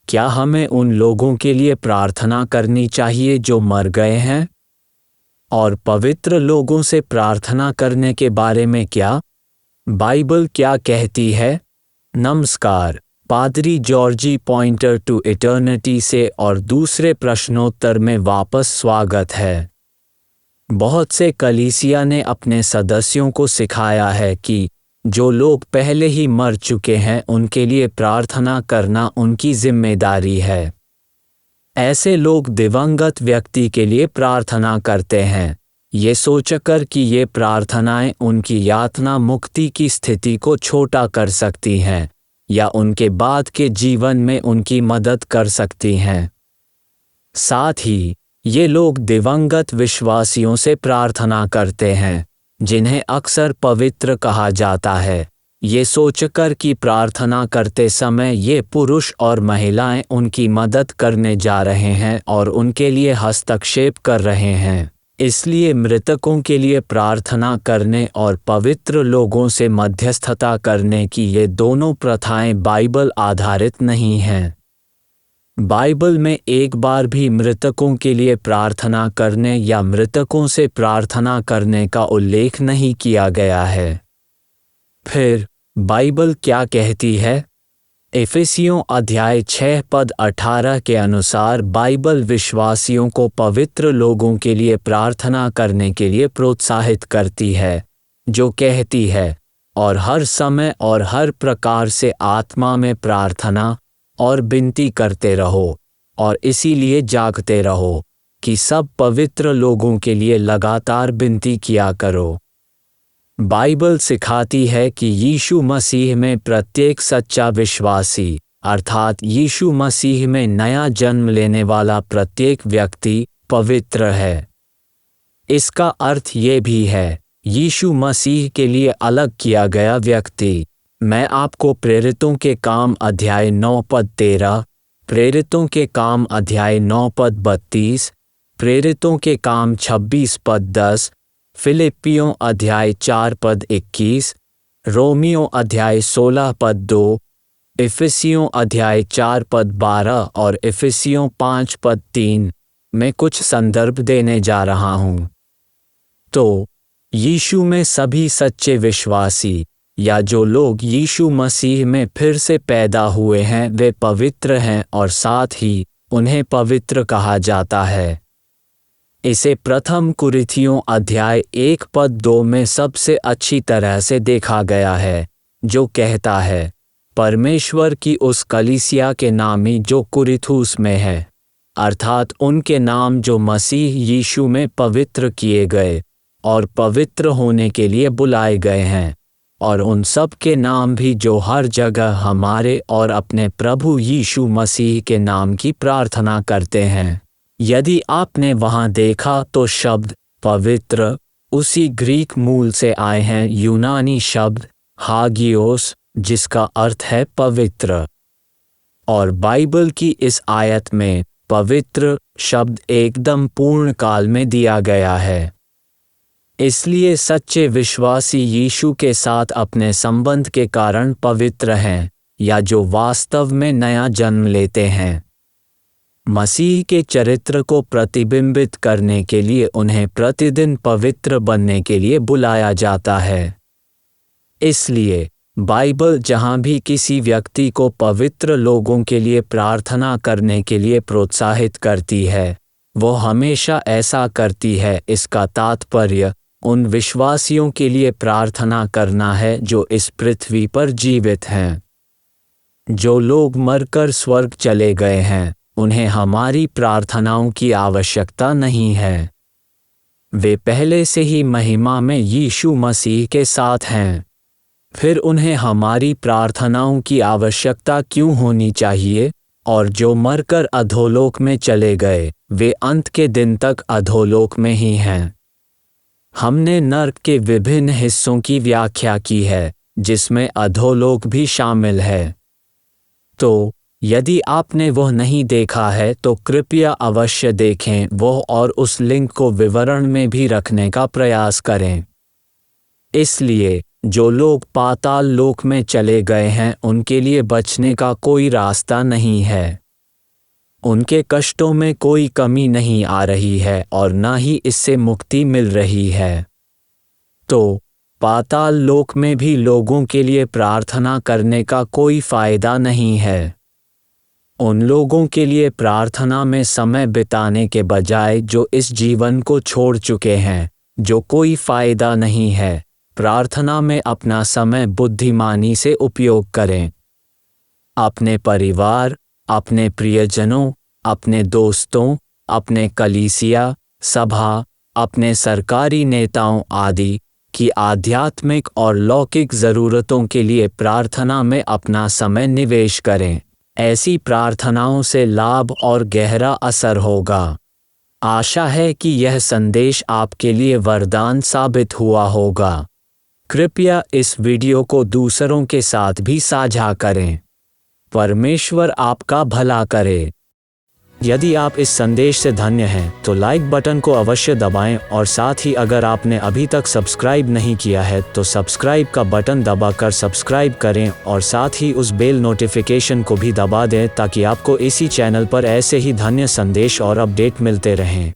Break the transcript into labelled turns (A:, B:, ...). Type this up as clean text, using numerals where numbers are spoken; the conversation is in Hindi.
A: क्या हमें उन लोगों के लिए प्रार्थना करनी चाहिए जो मर गए हैं? और पवित्र लोगों से प्रार्थना करने के बारे में क्या बाइबल क्या कहती है? नमस्कार, पादरी जॉर्जी पॉइंटर टू इटर्निटी से और दूसरे प्रश्नोत्तर में वापस स्वागत है। बहुत से कलीसिया ने अपने सदस्यों को सिखाया है कि जो लोग पहले ही मर चुके हैं उनके लिए प्रार्थना करना उनकी जिम्मेदारी है। ऐसे लोग दिवंगत व्यक्ति के लिए प्रार्थना करते हैं, ये सोचकर कि ये प्रार्थनाएं उनकी यातना मुक्ति की स्थिति को छोटा कर सकती हैं या उनके बाद के जीवन में उनकी मदद कर सकती हैं। साथ ही ये लोग दिवंगत विश्वासियों से प्रार्थना करते हैं, जिन्हें अक्सर पवित्र कहा जाता है, ये सोचकर कि प्रार्थना करते समय ये पुरुष और महिलाएं उनकी मदद करने जा रहे हैं और उनके लिए हस्तक्षेप कर रहे हैं। इसलिए मृतकों के लिए प्रार्थना करने और पवित्र लोगों से मध्यस्थता करने की ये दोनों प्रथाएं बाइबल आधारित नहीं हैं। बाइबल में एक बार भी मृतकों के लिए प्रार्थना करने या मृतकों से प्रार्थना करने का उल्लेख नहीं किया गया है। फिर बाइबल क्या कहती है? इफिसियों अध्याय 6 पद 18 के अनुसार बाइबल विश्वासियों को पवित्र लोगों के लिए प्रार्थना करने के लिए प्रोत्साहित करती है, जो कहती है, और हर समय और हर प्रकार से आत्मा में प्रार्थना और विनती करते रहो और इसीलिए जागते रहो कि सब पवित्र लोगों के लिए लगातार विनती किया करो। बाइबल सिखाती है कि यीशु मसीह में प्रत्येक सच्चा विश्वासी, अर्थात यीशु मसीह में नया जन्म लेने वाला प्रत्येक व्यक्ति पवित्र है। इसका अर्थ ये भी है, यीशु मसीह के लिए अलग किया गया व्यक्ति। मैं आपको प्रेरितों के काम अध्याय 9 पद 13, प्रेरितों के काम अध्याय 9 पद 32, प्रेरितों के काम 26 पद 10, फिलिपियों अध्याय 4 पद 21, रोमियो अध्याय 16 पद 2, इफिसियों अध्याय 4 पद 12 और इफिसियों 5 पद 3 में कुछ संदर्भ देने जा रहा हूँ। तो यीशु में सभी सच्चे विश्वासी या जो लोग यीशु मसीह में फिर से पैदा हुए हैं वे पवित्र हैं और साथ ही उन्हें पवित्र कहा जाता है। इसे प्रथम कुरिन्थियों अध्याय 1 पद 2 में सबसे अच्छी तरह से देखा गया है, जो कहता है, परमेश्वर की उस कलीसिया के नामी जो कुरिन्थुस में है, अर्थात उनके नाम जो मसीह यीशु में पवित्र किए गए और पवित्र होने के लिए बुलाए गए हैं, और उन सब के नाम भी जो हर जगह हमारे और अपने प्रभु यीशु मसीह के नाम की प्रार्थना करते हैं। यदि आपने वहाँ देखा तो शब्द पवित्र उसी ग्रीक मूल से आए हैं, यूनानी शब्द हागियोस, जिसका अर्थ है पवित्र। और बाइबल की इस आयत में पवित्र शब्द एकदम पूर्ण काल में दिया गया है। इसलिए सच्चे विश्वासी यीशु के साथ अपने संबंध के कारण पवित्र हैं, या जो वास्तव में नया जन्म लेते हैं। मसीह के चरित्र को प्रतिबिंबित करने के लिए उन्हें प्रतिदिन पवित्र बनने के लिए बुलाया जाता है। इसलिए बाइबल जहाँ भी किसी व्यक्ति को पवित्र लोगों के लिए प्रार्थना करने के लिए प्रोत्साहित करती है, वो हमेशा ऐसा करती है। इसका तात्पर्य उन विश्वासियों के लिए प्रार्थना करना है जो इस पृथ्वी पर जीवित हैं। जो लोग मरकर स्वर्ग चले गए हैं, उन्हें हमारी प्रार्थनाओं की आवश्यकता नहीं है। वे पहले से ही महिमा में यीशु मसीह के साथ हैं। फिर उन्हें हमारी प्रार्थनाओं की आवश्यकता क्यों होनी चाहिए? और जो मरकर अधोलोक में चले गए, वे अंत के दिन तक अधोलोक में ही हैं। हमने नर्क के विभिन्न हिस्सों की व्याख्या की है, जिसमें अधोलोक भी शामिल है। तो यदि आपने वह नहीं देखा है तो कृपया अवश्य देखें वह, और उस लिंक को विवरण में भी रखने का प्रयास करें। इसलिए जो लोग पाताल लोक में चले गए हैं उनके लिए बचने का कोई रास्ता नहीं है। उनके कष्टों में कोई कमी नहीं आ रही है और न ही इससे मुक्ति मिल रही है। तो पाताल लोक में भी लोगों के लिए प्रार्थना करने का कोई फायदा नहीं है। उन लोगों के लिए प्रार्थना में समय बिताने के बजाय जो इस जीवन को छोड़ चुके हैं, जो कोई फायदा नहीं है, प्रार्थना में अपना समय बुद्धिमानी से उपयोग करें। अपने परिवार, अपने प्रियजनों, अपने दोस्तों, अपने कलीसिया, सभा, अपने सरकारी नेताओं आदि की आध्यात्मिक और लौकिक ज़रूरतों के लिए प्रार्थना में अपना समय निवेश करें। ऐसी प्रार्थनाओं से लाभ और गहरा असर होगा। आशा है कि यह संदेश आपके लिए वरदान साबित हुआ होगा। कृपया इस वीडियो को दूसरों के साथ भी साझा करें। परमेश्वर आपका भला करे। यदि आप इस संदेश से धन्य हैं तो लाइक बटन को अवश्य दबाएं और साथ ही अगर आपने अभी तक सब्सक्राइब नहीं किया है तो सब्सक्राइब का बटन दबाकर सब्सक्राइब करें और साथ ही उस बेल नोटिफिकेशन को भी दबा दें ताकि आपको इसी चैनल पर ऐसे ही धन्य संदेश और अपडेट मिलते रहें।